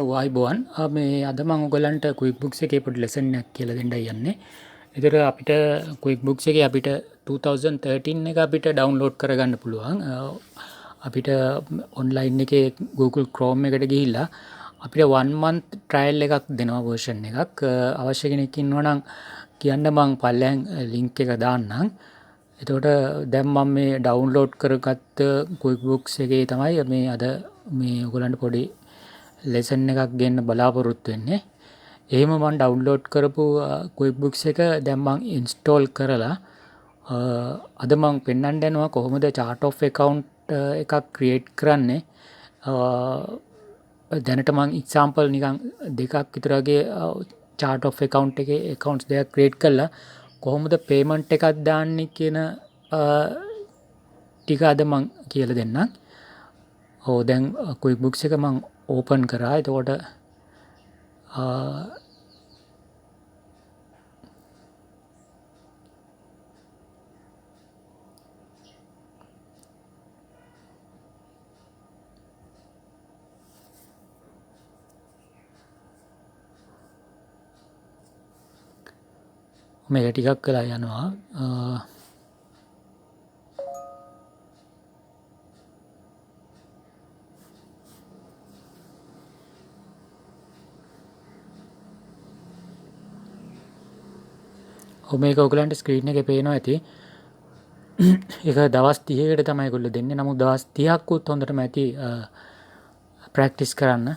ඔව් අයිබෝවන් මේ අද මම ඔයගලන්ට ක්වික් බුක්ස් එකේ පොඩි ලෙසන් එකක් කියලා දෙන්නයි යන්නේ. ඒතර අපිට ක්වික් බුක්ස් එකේ අපිට 2013 එක අපිට ඩවුන්ලෝඩ් කරගන්න පුළුවන්. අපිට ඔන්ලයින් එකේ Google Chrome එකට ගිහිල්ලා අපිට 1 month trial එකක් දෙනවා version එකක්. අවශ්‍ය කෙනෙක් ඉන්නවා නම් කියන්න මම පල්ලෙන් link එක දාන්නම්. එතකොට දැන් මම මේ ඩවුන්ලෝඩ් කරගත්ත ක්වික් බුක්ස් එකේ තමයි මේ අද මේ ඔයගලන්ට පොඩි ලෙසන් එකක් ගෙන්න බලාපොරොත්තු වෙන්නේ. එහෙම මම ඩවුන්ලෝඩ් කරපු ක්වික් බුක්ස් එක දැන් මම ඉන්ස්ටෝල් කරලා අද මම පෙන්වන්න යනවා කොහොමද chart of account එකක් ක්‍රියේට් කරන්නේ. දැනට මම එක්සැම්පල් නිකන් දෙකක් විතර වගේ chart of account එකේ accounts දෙකක් ක්‍රියේට් කරලා කොහොමද payment එකක් දාන්නේ කියන ටික අද මම කියලා දෙන්නම්. ඔව් දැන් ක්වික් බුක්ස් එක මම ඕපන් කරා. එතකොට මේක ටිකක් වෙලා යනවා. මේක ඔයගලන්ට ස්ක්‍රීන් එකේ පේනවා ඇති. ඒක දවස් 30කට තමයි ඒගොල්ලෝ දෙන්නේ. නමුත් දවස් 30ක් උත් හොඳටම ඇති ප්‍රැක්ටිස් කරන්න.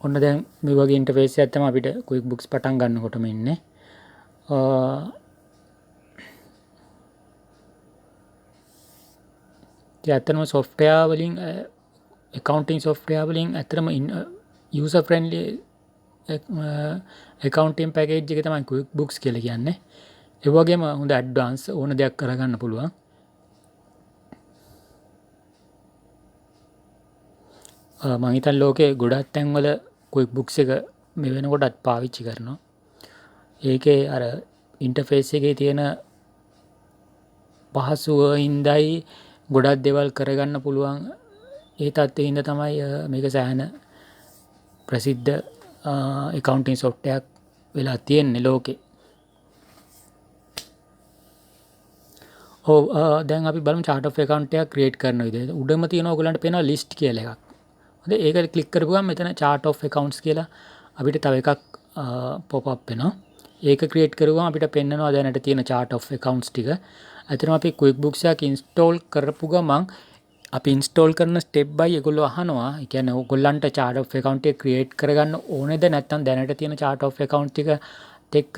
ඔන්න දැන් මේ වගේ ඉන්ටර්ෆේස් එකක් තමයි අපිට ක්වික් බුක්ස් පටන් ගන්නකොටම ඉන්නේ. ඇත්තටම software වලින් accounting software වලින් ඇත්තටම user friendly accounting package එක තමයි quick books කියලා කියන්නේ. ඒ වගේම හොඳ advance ඕන දෙයක් කරගන්න පුළුවන්. මම හිතන්නේ ලෝකේ ගොඩක් තැන්වල quick books එක මේ වෙනකොටත් පාවිච්චි කරනවා. ඒකේ අර ඉන්ටර්ෆේස් එකේ තියෙන පහසුව හින්දායි ගොඩක් දේවල් කරගන්න පුළුවන්. ඒ තත්ත්වෙ හින්දා තමයි මේක සෑහෙන ප්‍රසිද්ධ accounting software එකක් වෙලා තියෙන්නේ ලෝකේ. දැන් අපි බලමු chart of account එකක් create කරන විදිහ. උඩම තියෙන ඔයගලන්ට පේනවා list කියලා එකක්. හරි ඒක ක්ලික් කරපුවම මෙතන chart of accounts කියලා අපිට තව එකක් pop up වෙනවා. ඒක create කරුවම අපිට පෙන්නනවා දැනට තියෙන chart of accounts ටික. ඇත්තටම අපි quick books එකක් install කරපු ගමන් අපි install කරන step by ඒගොල්ලෝ අහනවා. ඒ කියන්නේ ඔයගොල්ලන්ට chart of account එක create කරගන්න ඕනේද නැත්නම් දැනට තියෙන chart of account ටික එක්ක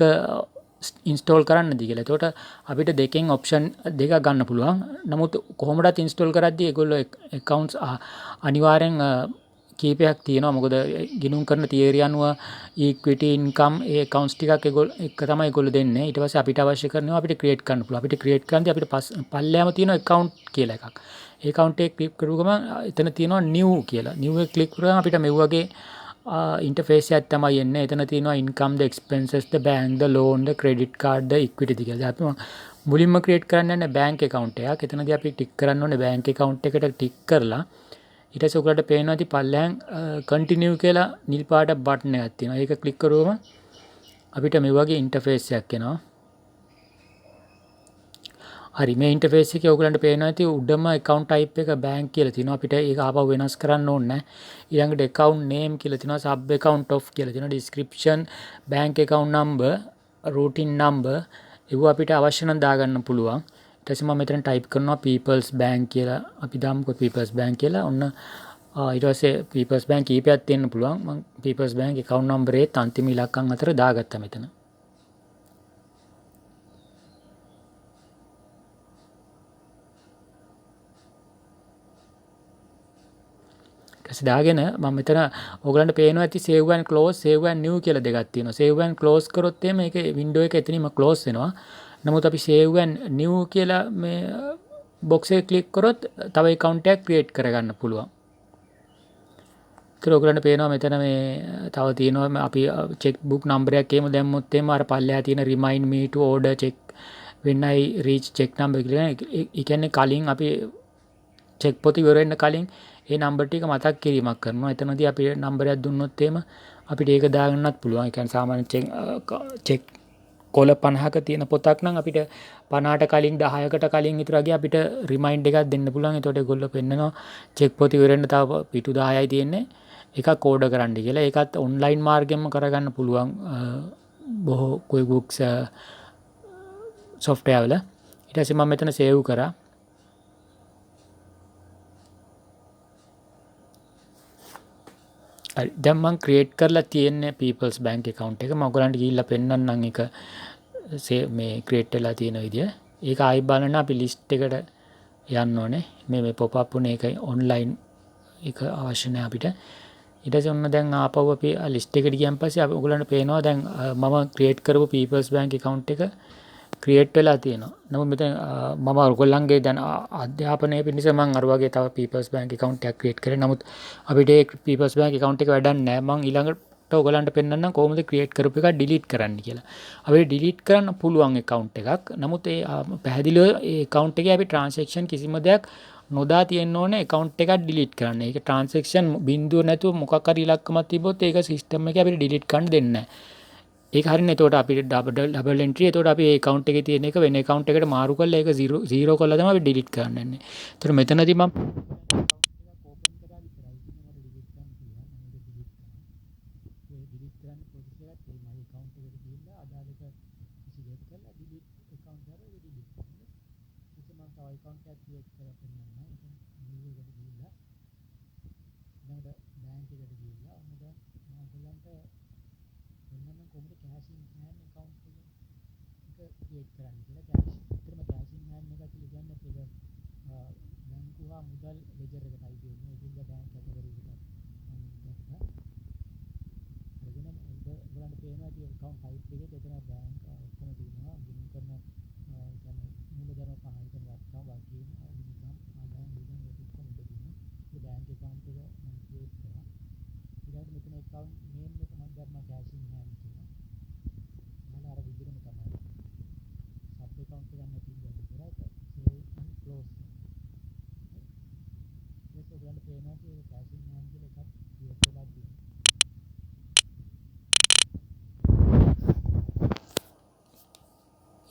install කරන්නද කියලා. එතකොට අපිට දෙකෙන් option දෙකක් ගන්න පුළුවන්. නමුත් කොහොමදත් install කරද්දී ඒගොල්ලෝ accounts අනිවාර්යෙන් කීපයක් තියෙනවා. මොකද ගිණුම් කරන theory අනුව equity income ඒ accounts ටිකක් ඒගොල්ලෝ එක තමයි ඒගොල්ලෝ දෙන්නේ. ඊට පස්සේ අපිට අවශ්‍ය කරනවා අපිට create කරන්න පුළුවන්. අපිට create කරද්දී අපිට පල්ලෙහාම තියෙන account කියලා එකක්. ඒ account එක click කරුව ගමන් එතන තියෙනවා new කියලා. new එක click කරාම අපිට මේ වගේ ඉන්ටර්ෆේස් එකක් තමයි එන්නේ. එතන තියෙනවා income the expenses the bank the loan the credit card the equity කියලා. අපි මුලින්ම create කරන්න යන්නේ bank account එකක්. එතනදී අපි ටික් කරන්න ඕනේ bank account එකට ටික් කරලා ඊට පස්සේ ඔයගලට පේනවා ඉතින් පල්ලෙහාන් continue කියලා නිල් පාට බටන් එකක් තියෙනවා. ඒක ක්ලික් කරුවම අපිට මේ වගේ ඉන්ටර්ෆේස් එකක් එනවා. හරි මේ ඉන්ටර්ෆේස් එකේ ඔයගලන්ට පේනවා ඉතින් උඩම account type එක bank කියලා තියෙනවා. අපිට ඒක ආපහු වෙනස් කරන්න ඕනේ නැහැ. ඊළඟට account name කියලා තියෙනවා, sub account of කියලා තියෙනවා, description, bank account number, routing number ඒව අපිට අවශ්‍ය නම් දාගන්න පුළුවන්. ඊට පස්සේ මම මෙතන type කරනවා people's bank කියලා. අපි දාමුකෝ people's bank කියලා. ඔන්න ඊට පස්සේ people's bank කීපයක් තියෙන්න පුළුවන්. මම people's bank account number එකත් අන්තිම ඉලක්කම් අතර දාගත්තා මෙතන. දාගෙන මම මෙතන ඔයගලන්ට පේනවා ඇති save and close save and new කියලා දෙකක් තියෙනවා. save and close කරොත් එimhe මේකේ window එක එතනින්ම close වෙනවා. නමුත් අපි save and new කියලා මේ box එක click කරොත් තව account එකක් create කරගන්න පුළුවන්. ඒක ඔයගලන්ට පේනවා මෙතන මේ තව තියෙනවා අපි check book number එකක් එහෙම දැම්මොත් එimhe අර පල්ලෙහා තියෙන remind me to order check when I reach check number කියලා. ඒ කියන්නේ කලින් අපි චෙක් පොත ඉවර වෙන්න කලින් ඒ නම්බර් ටික මතක් කිරීමක් කරනවා. එතනදී අපි නම්බරයක් දුන්නොත් එහෙම අපිට ඒක දාගන්නත් පුළුවන්. ඒ කියන්නේ සාමාන්‍ය චෙක් කොල 50ක තියෙන පොතක් නම් අපිට 50ට කලින් 10කට කලින් විතර වගේ අපිට රිමයින්ඩ් එකක් දෙන්න පුළුවන්. එතකොට ඒගොල්ලෝ පෙන්නනවා චෙක් පොත ඉවර වෙන්න තව පිටු 10යි තියෙන්නේ. එකක් ඕඩර් කරන්න කියලා. ඒකත් ඔන්ලයින් මාර්ගෙන්ම කරගන්න පුළුවන්. බොහෝ QuickBooks software වල. ඊට පස්සේ මම මෙතන සේව් කරා. හරි. දැන් මම ක්‍රියේට් කරලා තියෙන්නේ People's Bank account එක. මම ඔයගලන්ට ගිහිල්ලා පෙන්නන්නම් ඒක මේ ක්‍රියේට් වෙලා තියෙන විදිය. ඒක ආයි බලන්න අපි ලිස්ට් එකට යන්න ඕනේ. මේ pop up උනේ ඒක ඔන්ලයින් එක අවශ්‍ය නැහැ අපිට. ඊට පස්සේ ඔන්න දැන් ආපහු අපි ලිස්ට් එකට ගියන් පස්සේ අපි ඔයගලන්ට පේනවා දැන් මම ක්‍රියේට් කරපු People's Bank account එක ක්‍රියේට් වෙලා තියෙනවා. නමුත් මෙතන මම ඔයගොල්ලන්ගේ දැන් අධ්‍යාපනය පිණිස මම අර වගේ තව People's Bank account එකක් ක්‍රියේට් කරේ. නමුත් අපිට ඒ People's Bank account එක වැඩක් නැහැ. මම ඊළඟට ඔයගොල්ලන්ට පෙන්නන්නම් කොහොමද ක්‍රියේට් කරපු එක ඩිලීට් කරන්න කියලා. අපිට ඩිලීට් කරන්න පුළුවන් account එකක්. නමුත් ඒ පැහැදිලිව ඒ account එකේ අපි transaction කිසිම දෙයක් නොදා තියෙන්න ඕනේ account එකක් ඩිලීට් කරන්න. ඒක transaction බිඳුව නැතුව මොකක් හරි ඉලක්කමක් තිබ්බොත් ඒක system එකේ අපිට ඩිලීට් කරන්න දෙන්නේ නැහැ. ඒක හරිනේ. එතකොට අපිට ඩබල් එන්ට්‍රි. එතකොට අපි ඒ account එකේ තියෙන එක වෙන account එකකට මාරු කරලා ඒක 0 කරලා තමයි අපි ඩිලීට් කරන්න යන්නේ. එතකොට මෙතනදී මම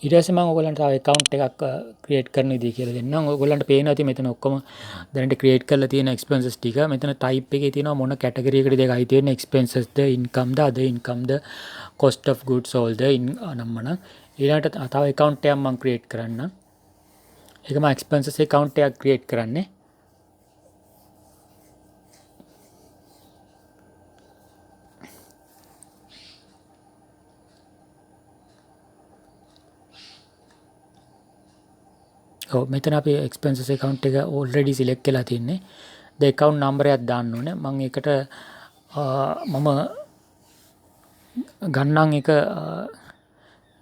ඊට පස්සේ මම ඔයගලන්ට තව account එකක් ක්‍රියේට් කරන විදිය කියලා දෙන්නම්. ඔයගලන්ට පේනවා ඇති මෙතන ඔක්කොම දැනට ක්‍රියේට් කරලා තියෙන expenses ටික. මෙතන type එකේ තියෙනවා මොන category එකකටද ඒක අයිති වෙන්නේ. expenses the, income the, other income the, cost of goods sold ද නම්මන. ඊළඟට තව account එකක් මම ක්‍රියේට් කරන්නම්. ඒක මම expenses account එකක් ක්‍රියේට් කරන්නේ. මෙතන අපි expenses account එක already select කරලා තින්නේ. the account number එකක් දාන්න ඕනේ. මම ඒකට මම ගන්නම් එක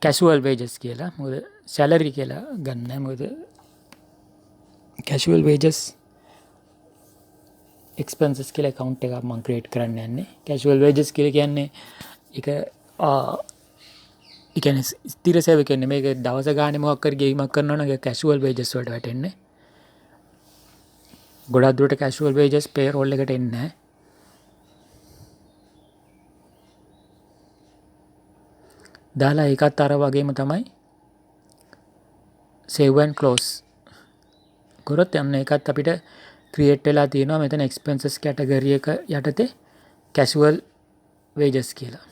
casual wages කියලා. මොකද salary කියලා ගන්න නැහැ. මොකද casual wages expenses කියලා account එකක් මම create කරන්න යන්නේ. casual wages කියලා කියන්නේ ඒක ඒ කියන්නේ ස්ථිර සේවය කියන්නේ මේක දවස ගානේ මොකක් හරි ගෙවීමක් කරනවා නම් ඒක casual wages වලට වැටෙන්නේ. ගොඩක් දුරට casual wages payroll එකට එන්නේ නැහැ. දාලා ඒකත් අර වගේම තමයි save and close කරොත් යන්න ඒකත් අපිට create වෙලා තියෙනවා මෙතන expenses category එක යටතේ casual wages කියලා.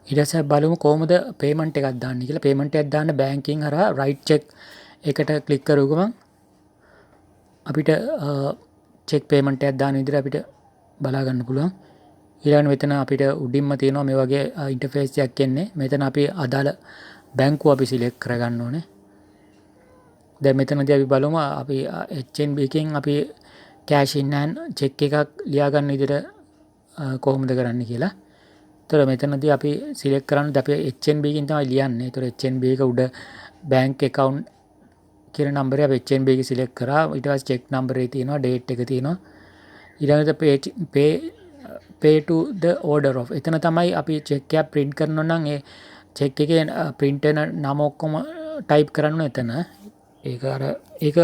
ඊට පස්සේ බලමු කොහොමද payment එකක් දාන්නේ කියලා. payment එකක් දාන්න banking හරහා right check එකට click කරුව ගමන් අපිට check payment එකක් දාන විදිහට අපිට බලා ගන්න පුළුවන්. ඊළඟට මෙතන අපිට උඩින්ම තියෙනවා මේ වගේ ඉන්ටර්ෆේස් එකක් එන්නේ. මෙතන අපි අදාළ බැංකුව අපි සිලෙක්ට් කරගන්න ඕනේ. දැන් මෙතනදී අපි බලමු අපි HNB එකෙන් අපි කෑෂ් ඉන් හෑන්ඩ් චෙක් එකක් ලියා ගන්න විදිහට කොහොමද කරන්න කියලා. ඒතර මෙතනදී අපි සිලෙක්ට් කරන්නේ අපි HNB එකකින් තමයි ලියන්නේ. ඒතර HNB එක උඩ බැංක් account කියන නම්බරය අපි HNB එක සිලෙක්ට් කරා. ඊට පස්සේ චෙක් නම්බරේ තියෙනවා, ඩේට් එක තියෙනවා. ඊළඟට pay to the order of. එතන තමයි අපි චෙක් එක print කරනවා නම් ඒ චෙක් එකේ print වෙන නම ඔක්කොම type කරන්න එතන. ඒක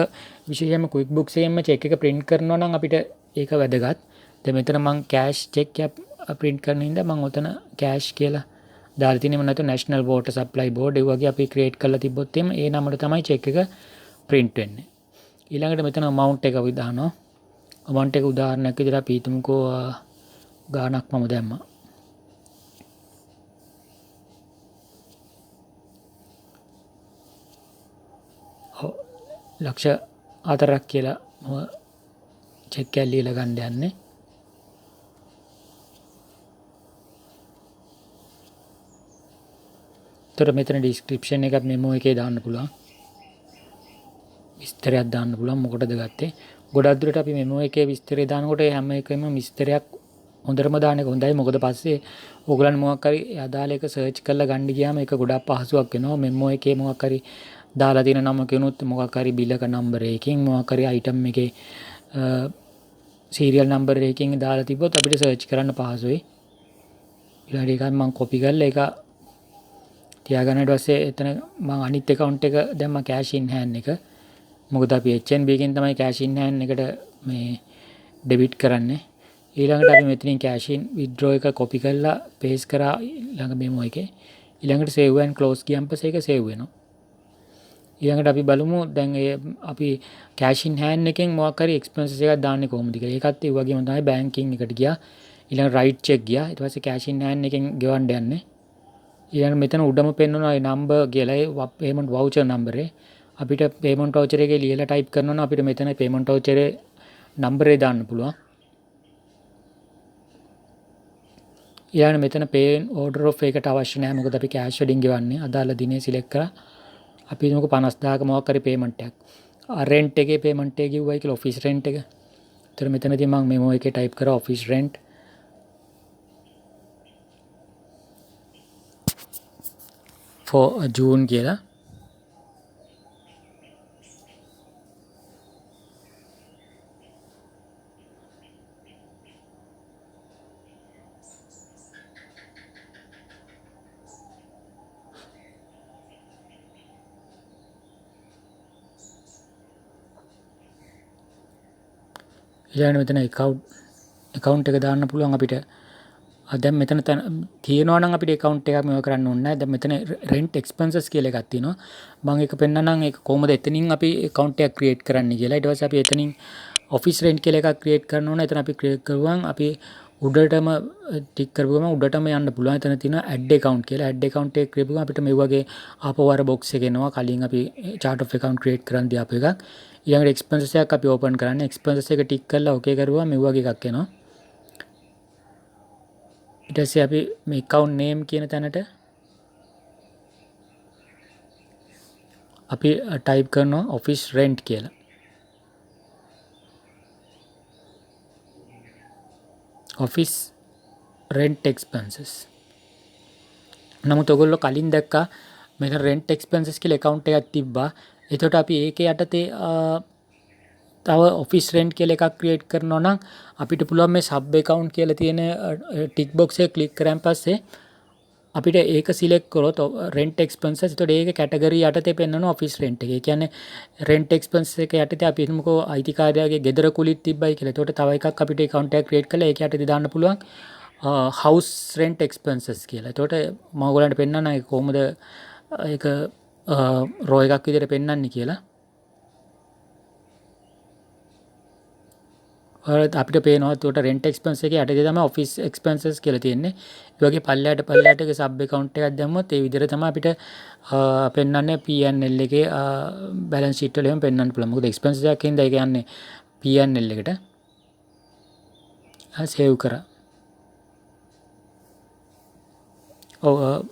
විශේෂයෙන්ම QuickBooks එකෙන්ම චෙක් එක print කරනවා නම් අපිට ඒක වැදගත්. දැන් මෙතන මම cash check එක print කරන හින්දා මම ඔතන cash කියලා දාලා තියෙනවා. නැත්නම් National Water Supply Board ඒ වගේ අපි create කරලා තිබ්බොත් එimhe ඒ නමට තමයි check එක print වෙන්නේ. ඊළඟට මෙතන amount එක අපි දානවා. amount එක උදාහරණයක් විදිහට අපි හිතමුකෝ ගාණක් මම දැම්මා. ලක්ෂ 4ක් කියලා මම චෙක් එක ලියලා ගන්න යන්නේ. ඒතර මෙතන description එකත් memo එකේ දාන්න පුළුවන්. විස්තරයක් දාන්න පුළුවන් මොකටද ගත්තේ. ගොඩක් දුරට අපි memo එකේ විස්තරය දානකොට හැම එකෙම විස්තරයක් හොඳටම දාන එක හොඳයි. මොකද පස්සේ ඕගලන් මොකක් හරි අදාළ එක සර්ච් කරලා ගන්න ගියාම ඒක ගොඩක් පහසුවක් වෙනවා. memo එකේ මොකක් හරි දාලා තියෙන නම කියනොත් මොකක් හරි බිලක නම්බර එකකින් මොකක් හරි item එකේ serial number එකකින් දාලා තිබ්බොත් අපිට search කරන්න පහසුයි. ඊළඟට ඒක මම copy කරලා ඒක තියාගන්න. ඊට පස්සේ එතන මම අනිත් account එක දැම්ම cash in hand එක. මොකද අපි HNB එකෙන් තමයි cash in hand එකට මේ debit කරන්නේ. ඊළඟට අපි මෙතනින් cash in withdraw එක copy කරලා paste කරා ඊළඟ memo එකේ. ඊළඟට save and close ගියන් පස්සේ ඒක save වෙනවා. ඊළඟට අපි බලමු දැන් අපි cash in hand එකෙන් මොකක් හරි expenses එකක් දාන්නේ කොහොමද කියලා. ඒකත් ඒ වගේම තමයි banking එකට ගියා. ඊළඟ right check ගියා. ඊට පස්සේ cash in hand එකෙන් ගෙවන්න යන්නේ. ඊළඟ මෙතන උඩම පෙන්වනවා ඒ number කියලා ඒ payment voucher number එක. අපිට payment voucher එකේ ලියලා type කරනවා නම් අපිට මෙතන payment voucher එකේ number එක දාන්න පුළුවන්. ඊළඟ මෙතන pay order of එකට අවශ්‍ය නැහැ. මොකද අපි cash වලින් ගෙවන්නේ. අදාළ දිනේ select කරා. අපි හිතමුකෝ 50000ක මොකක් හරි payment එකක්. rent එකේ payment එක කිව්වයි කියලා office rent එක. ඒතර මෙතනදී මම memo එකේ type කරා office rent for June කියලා. ඊළඟට මෙතන account එක දාන්න පුළුවන් අපිට. දැන් මෙතන තියෙනවා නම් අපිට account එකක් මේව කරන්න ඕනේ නැහැ. දැන් මෙතන rent expenses කියලා එකක් තියෙනවා. මම ඒක පෙන්නන්නම් ඒක කොහොමද එතනින් අපි account එකක් create කරන්න කියලා. ඊට පස්සේ අපි එතනින් office rent කියලා එකක් create කරන්න ඕනේ. එතන අපි create කරුවම අපි උඩටම ටික් කරපුවම උඩටම යන්න පුළුවන්. එතන තියෙනවා add account කියලා. add account එක කරපුවම අපිට මේ වගේ ආපහු අර box එක එනවා. කලින් අපි chart of account create කරන් දියාපු එකක්. ඊළඟට expenses එකක් අපි open කරන්න. expenses එක ටික් කරලා okay කරුවා මේ වගේ එකක් එනවා. ඊට පස්සේ අපි මේ account name කියන තැනට අපි type කරනවා office rent කියලා. office rent expenses. නමුත් ඔයගොල්ලෝ කලින් දැක්කා මෙතන rent expenses කියලා account එකක් තිබ්බා. එතකොට අපි ඒකේ යටතේ තව office rent කියලා එකක් create කරනවා නම් අපිට පුළුවන් මේ sub account කියලා තියෙන tick box එක click කරාන් පස්සේ අපිට ඒක select කරොත් rent expenses. එතකොට ඒක category යටතේ පෙන්වනවා office rent එක. ඒ කියන්නේ rent expenses එක යටතේ අපි හිතමුකෝ අයිතිකාරයාගේ ගෙදර කුලිත් තිබ්බයි කියලා. එතකොට තව එකක් අපිට account එකක් create කරලා ඒක යටතේ දාන්න පුළුවන් house rent expenses කියලා. එතකොට මම ඔයගලන්ට පෙන්නන්න ඒක කොහොමද ඒක row එකක් විදිහට පෙන්වන්නේ කියලා. අපිට පේනවා එතකොට rent expense එකේ යටතේ තමයි office expenses කියලා තියෙන්නේ. ඒ වගේ පල්ලයට එක sub account එකක් දැම්මොත් ඒ විදිහට තමයි අපිට පෙන්වන්නේ P&L එකේ balance sheet වල එහෙම පෙන්වන්න පුළුවන්. මොකද expenses එකක් හින්දා ඒක යන්නේ P&L එකට. save කරා. ඔව්